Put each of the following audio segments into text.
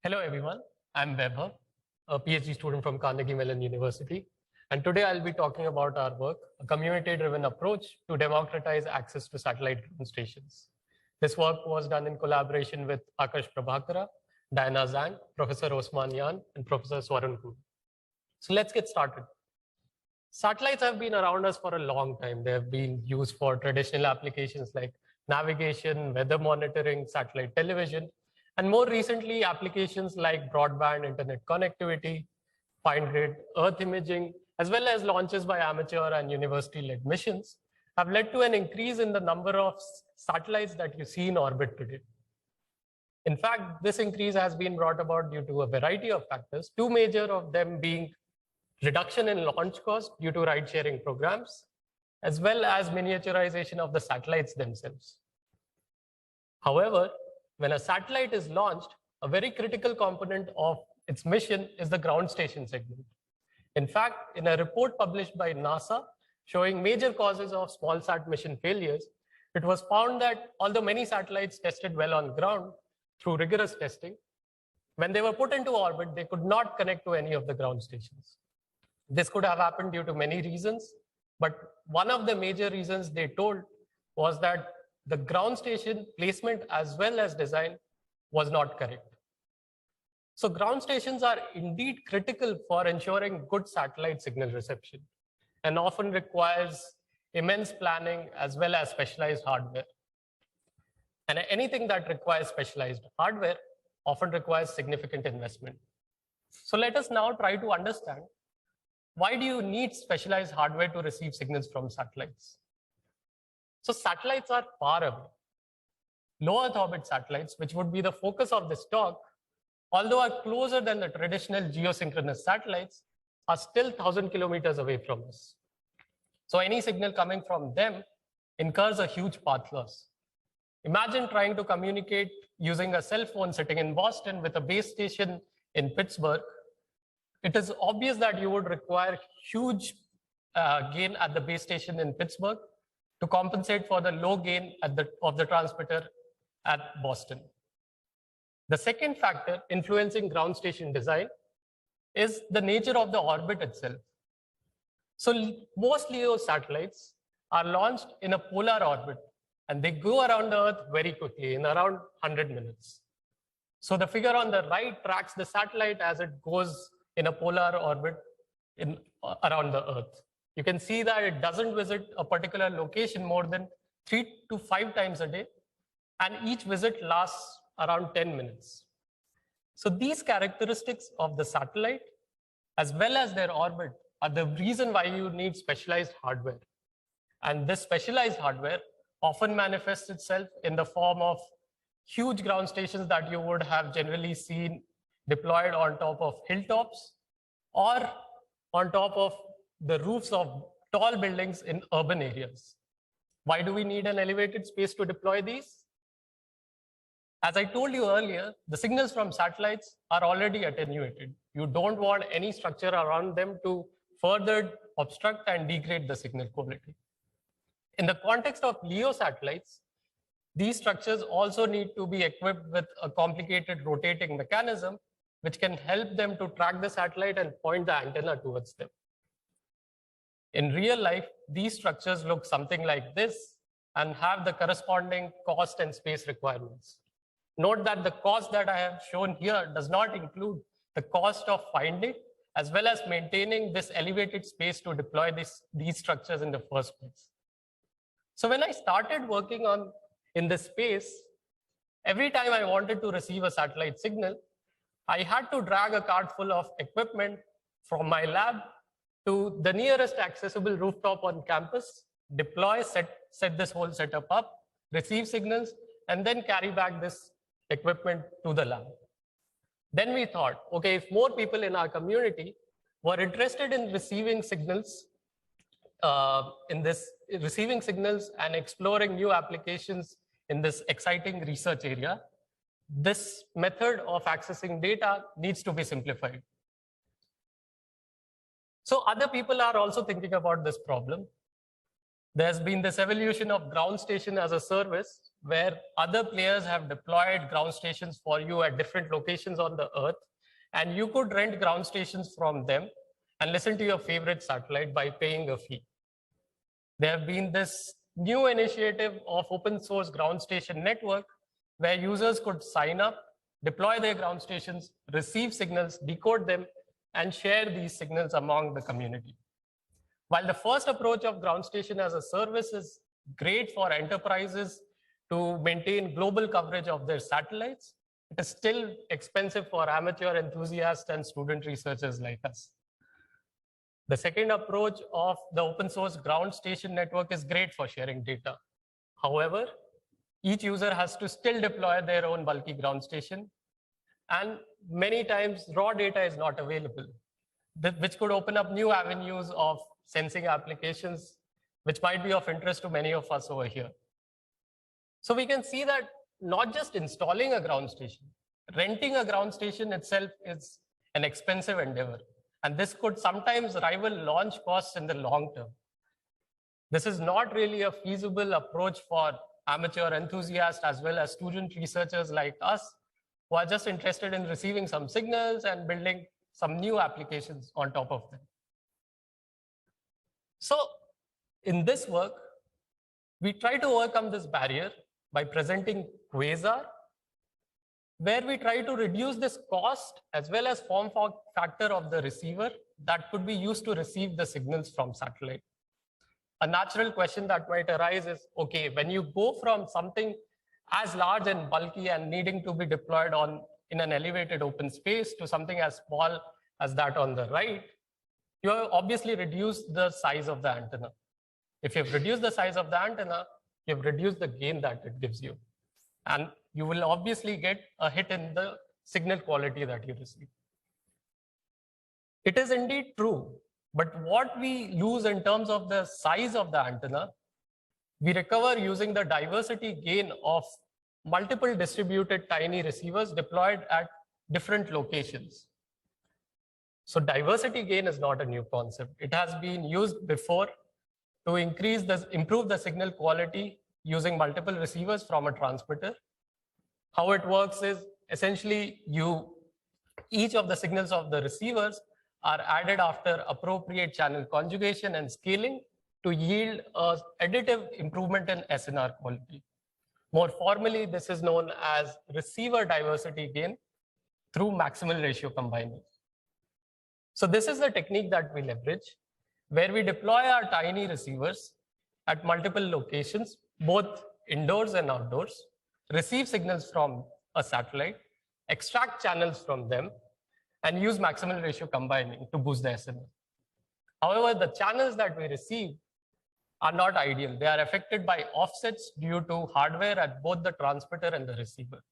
Hello, everyone. I'm Vaibhav, a PhD student from Carnegie Mellon University. And today I'll be talking about our work, a community-driven approach to democratize access to satellite ground stations. This work was done in collaboration with Akash Prabhakara, Diana Zhang, Professor Osman Yan, and Professor Swaran Kool. So let's get started. Satellites have been around us for a long time. They have been used for traditional applications like navigation, weather monitoring, satellite television, and more recently, applications like broadband internet connectivity, fine-grid Earth imaging, as well as launches by amateur and university-led missions have led to an increase in the number of satellites that you see in orbit today. In fact, this increase has been brought about due to a variety of factors, two major of them being reduction in launch cost due to ride-sharing programs, as well as miniaturization of the satellites themselves. However, when a satellite is launched, a very critical component of its mission is the ground station segment. In fact, in a report published by NASA showing major causes of small sat mission failures, it was found that although many satellites tested well on ground through rigorous testing, when they were put into orbit, they could not connect to any of the ground stations. This could have happened due to many reasons, but one of the major reasons they told was that the ground station placement as well as design was not correct. So ground stations are indeed critical for ensuring good satellite signal reception and often requires immense planning as well as specialized hardware. And anything that requires specialized hardware often requires significant investment. So let us now try to understand, why do you need specialized hardware to receive signals from satellites? So satellites are far away. Low Earth orbit satellites, which would be the focus of this talk, although are closer than the traditional geosynchronous satellites, are still 1,000 kilometers away from us. So any signal coming from them incurs a huge path loss. Imagine trying to communicate using a cell phone sitting in Boston with a base station in Pittsburgh. It is obvious that you would require huge gain at the base station in Pittsburgh to compensate for the low gain of the transmitter at Boston. The second factor influencing ground station design is the nature of the orbit itself. So most LEO satellites are launched in a polar orbit, and they go around the Earth very quickly in around 100 minutes. So the figure on the right tracks the satellite as it goes in a polar orbit around the Earth. You can see that it doesn't visit a particular location more than 3 to 5 times a day, and each visit lasts around 10 minutes. So these characteristics of the satellite, as well as their orbit, are the reason why you need specialized hardware. And this specialized hardware often manifests itself in the form of huge ground stations that you would have generally seen deployed on top of hilltops or on top of the roofs of tall buildings in urban areas. Why do we need an elevated space to deploy these? As I told you earlier, the signals from satellites are already attenuated. You don't want any structure around them to further obstruct and degrade the signal quality. In the context of LEO satellites, these structures also need to be equipped with a complicated rotating mechanism, which can help them to track the satellite and point the antenna towards them. In real life, these structures look something like this and have the corresponding cost and space requirements. Note that the cost that I have shown here does not include the cost of finding as well as maintaining this elevated space to deploy these structures in the first place. So when I started working in this space, every time I wanted to receive a satellite signal, I had to drag a cart full of equipment from my lab to the nearest accessible rooftop on campus, deploy, set this whole setup up, receive signals, and then carry back this equipment to the lab. Then we thought, okay, if more people in our community were interested in receiving signals, and exploring new applications in this exciting research area, this method of accessing data needs to be simplified. So other people are also thinking about this problem. There's been this evolution of ground station as a service where other players have deployed ground stations for you at different locations on the earth, and you could rent ground stations from them and listen to your favorite satellite by paying a fee. There have been this new initiative of open source ground station network where users could sign up, deploy their ground stations, receive signals, decode them, and share these signals among the community. While the first approach of ground station as a service is great for enterprises to maintain global coverage of their satellites, it is still expensive for amateur enthusiasts and student researchers like us. The second approach of the open source ground station network is great for sharing data. However, each user has to still deploy their own bulky ground station, and many times raw data is not available, which could open up new avenues of sensing applications, which might be of interest to many of us over here. So we can see that not just installing a ground station, renting a ground station itself is an expensive endeavor. And this could sometimes rival launch costs in the long term. This is not really a feasible approach for amateur enthusiasts as well as student researchers like us who are just interested in receiving some signals and building some new applications on top of them. So in this work, we try to overcome this barrier by presenting Quasar, where we try to reduce this cost as well as form factor of the receiver that could be used to receive the signals from satellite. A natural question that might arise is, okay, when you go from something as large and bulky and needing to be deployed in an elevated open space to something as small as that on the right, you have obviously reduced the size of the antenna. If you've reduced the size of the antenna, you've reduced the gain that it gives you. And you will obviously get a hit in the signal quality that you receive. It is indeed true, but what we lose in terms of the size of the antenna, we recover using the diversity gain of multiple distributed tiny receivers deployed at different locations. So diversity gain is not a new concept. It has been used before to improve the signal quality using multiple receivers from a transmitter. How it works is essentially each of the signals of the receivers are added after appropriate channel conjugation and scaling to yield an additive improvement in SNR quality. More formally, this is known as receiver diversity gain through maximal ratio combining. So this is the technique that we leverage, where we deploy our tiny receivers at multiple locations, both indoors and outdoors, receive signals from a satellite, extract channels from them, and use maximal ratio combining to boost the SNR. However, the channels that we receive are not ideal. They are affected by offsets due to hardware at both the transmitter and the receiver.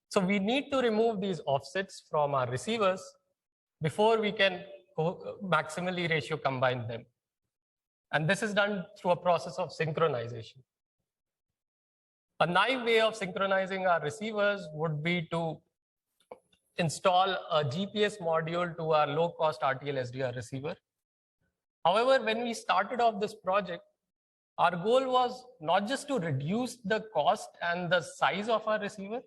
So we need to remove these offsets from our receivers before we can maximally ratio combine them. And this is done through a process of synchronization. A naive way of synchronizing our receivers would be to install a GPS module to our low-cost RTL SDR receiver. However, when we started off this project, our goal was not just to reduce the cost and the size of our receiver,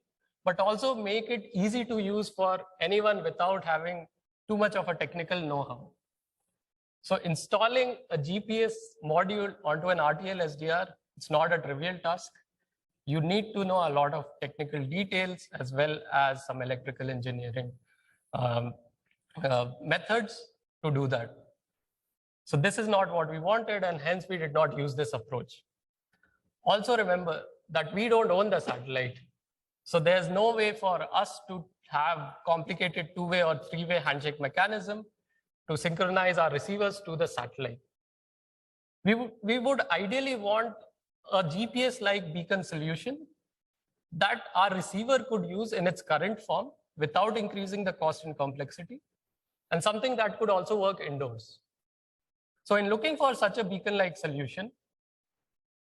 but also make it easy to use for anyone without having too much of a technical know-how. So installing a GPS module onto an RTL SDR, it's not a trivial task. You need to know a lot of technical details as well as some electrical engineering methods to do that. So this is not what we wanted, and hence we did not use this approach. Also remember that we don't own the satellite. So there's no way for us to have complicated two-way or three-way handshake mechanism to synchronize our receivers to the satellite. We would ideally want a GPS-like beacon solution that our receiver could use in its current form without increasing the cost and complexity, and something that could also work indoors. So in looking for such a beacon-like solution,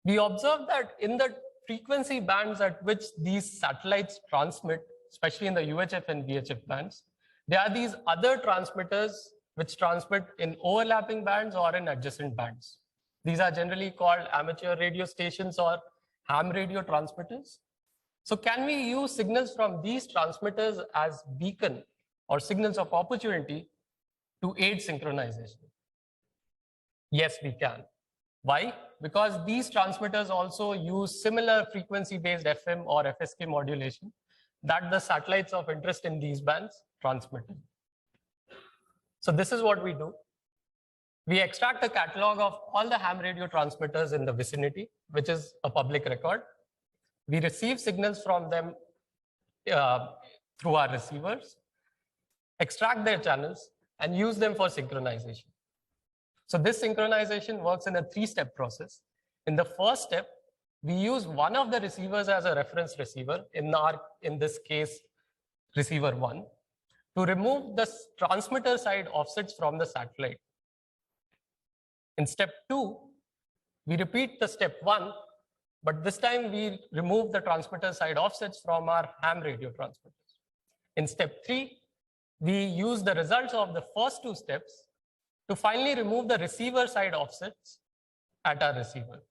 we observed that in the frequency bands at which these satellites transmit, especially in the UHF and VHF bands, there are these other transmitters which transmit in overlapping bands or in adjacent bands. These are generally called amateur radio stations or ham radio transmitters. So can we use signals from these transmitters as beacon or signals of opportunity to aid synchronization? Yes, we can. Why? Because these transmitters also use similar frequency-based FM or FSK modulation that the satellites of interest in these bands transmit. So this is what we do. We extract a catalog of all the ham radio transmitters in the vicinity, which is a public record. We receive signals from them through our receivers, extract their channels, and use them for synchronization. So this synchronization works in a three-step process. In the first step, we use one of the receivers as a reference receiver, in this case, receiver 1, to remove the transmitter side offsets from the satellite. In step 2, we repeat the step 1, but this time we remove the transmitter side offsets from our ham radio transmitters. In step 3, we use the results of the first two steps to finally remove the receiver side offsets at our receiver.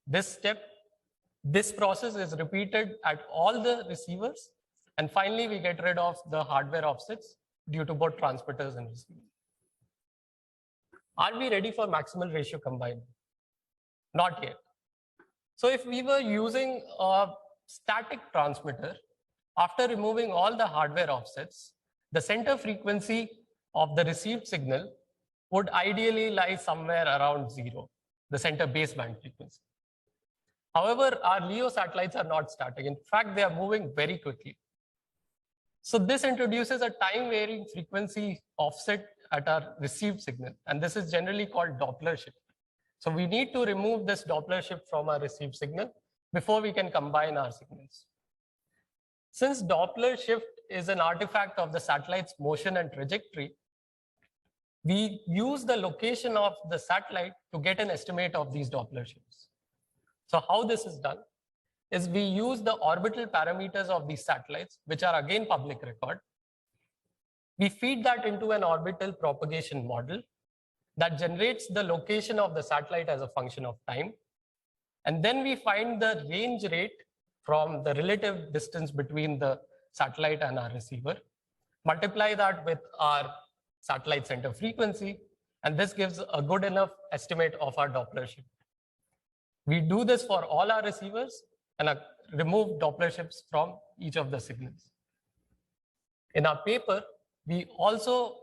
This process is repeated at all the receivers, and finally we get rid of the hardware offsets due to both transmitters and receivers. Are we ready for maximal ratio combined? Not yet. So if we were using a static transmitter, after removing all the hardware offsets, the center frequency of the received signal would ideally lie somewhere around 0, the center baseband frequency. However, our LEO satellites are not static. In fact, they are moving very quickly. So this introduces a time-varying frequency offset at our received signal, and this is generally called Doppler shift. So we need to remove this Doppler shift from our received signal before we can combine our signals. Since Doppler shift is an artifact of the satellite's motion and trajectory, we use the location of the satellite to get an estimate of these Doppler shifts. So how this is done is we use the orbital parameters of these satellites, which are again public record. We feed that into an orbital propagation model that generates the location of the satellite as a function of time. And then we find the range rate from the relative distance between the satellite and our receiver, multiply that with our satellite center frequency, and this gives a good enough estimate of our Doppler shift. We do this for all our receivers and remove Doppler shifts from each of the signals. In our paper, we also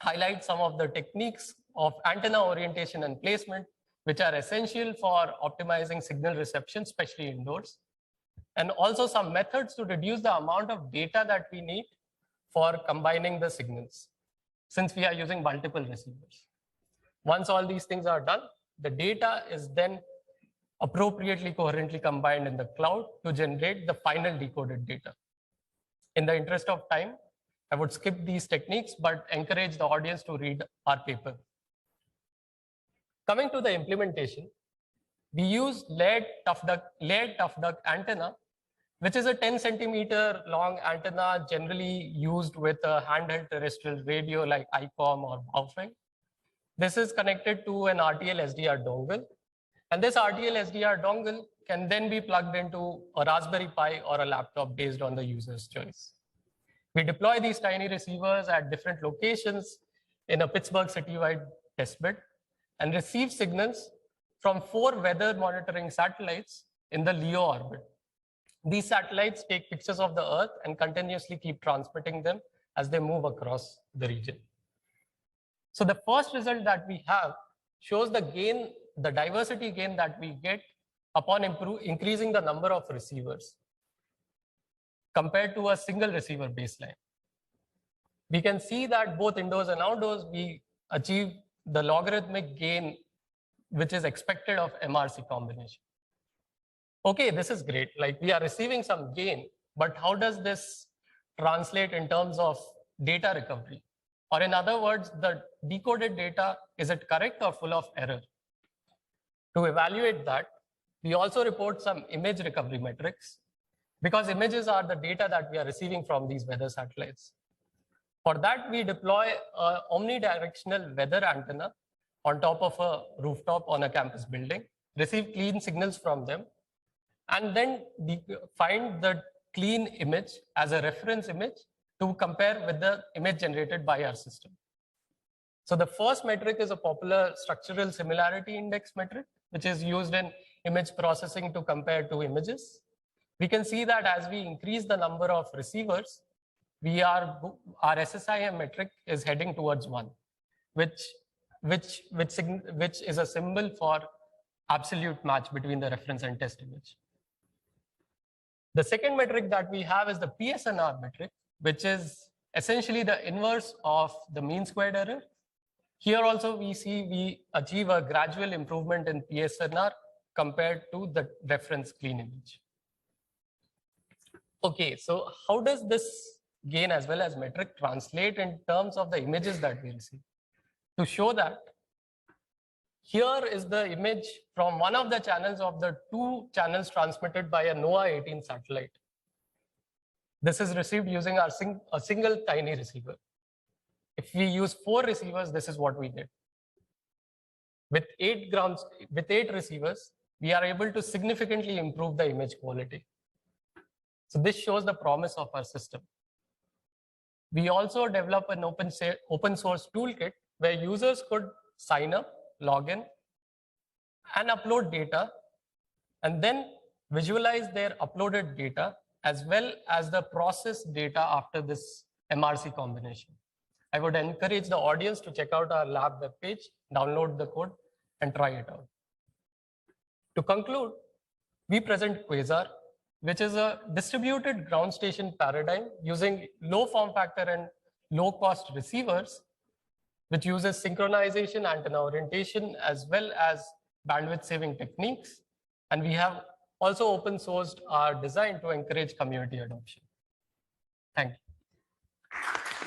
highlight some of the techniques of antenna orientation and placement, which are essential for optimizing signal reception, especially indoors, and also some methods to reduce the amount of data that we need for combining the signals, since we are using multiple receivers. Once all these things are done, the data is then appropriately coherently combined in the cloud to generate the final decoded data. In the interest of time, I would skip these techniques, but encourage the audience to read our paper. Coming to the implementation, we use layered tough duct antenna, which is a 10 centimeter long antenna generally used with a handheld terrestrial radio like ICOM or Baofeng. This is connected to an RTL SDR dongle, and this RTL SDR dongle can then be plugged into a Raspberry Pi or a laptop based on the user's choice. We deploy these tiny receivers at different locations in a Pittsburgh citywide testbed and receive signals from 4 weather monitoring satellites in the LEO orbit. These satellites take pictures of the Earth and continuously keep transmitting them as they move across the region. So the first result that we have shows the gain, the diversity gain that we get upon increasing the number of receivers compared to a single receiver baseline. We can see that both indoors and outdoors, we achieve the logarithmic gain which is expected of MRC combination. Okay, this is great. Like, we are receiving some gain, but how does this translate in terms of data recovery? Or in other words, the decoded data, is it correct or full of error? To evaluate that, we also report some image recovery metrics, because images are the data that we are receiving from these weather satellites. For that, we deploy an omnidirectional weather antenna on top of a rooftop on a campus building, receive clean signals from them, and then find the clean image as a reference image to compare with the image generated by our system. So the first metric is a popular structural similarity index metric, which is used in image processing to compare two images. We can see that as we increase the number of receivers, our SSIM metric is heading towards 1, which is a symbol for absolute match between the reference and test image. The second metric that we have is the PSNR metric, which is essentially the inverse of the mean squared error. Here also we achieve a gradual improvement in PSNR compared to the reference clean image. Okay, so how does this gain as well as metric translate in terms of the images that we receive? To show that, here is the image from one of the channels of the 2 channels transmitted by a NOAA-18 satellite. This is received using a single tiny receiver. If we use 4 receivers, this is what we get. With 8 receivers, we are able to significantly improve the image quality. So this shows the promise of our system. We also develop an open source toolkit where users could sign up, log in, and upload data, and then visualize their uploaded data as well as the processed data after this MRC combination. I would encourage the audience to check out our lab webpage, download the code, and try it out. To conclude, we present Quasar, which is a distributed ground station paradigm using low form factor and low cost receivers, which uses synchronization, antenna orientation, as well as bandwidth saving techniques. And we have also open sourced our design to encourage community adoption. Thank you.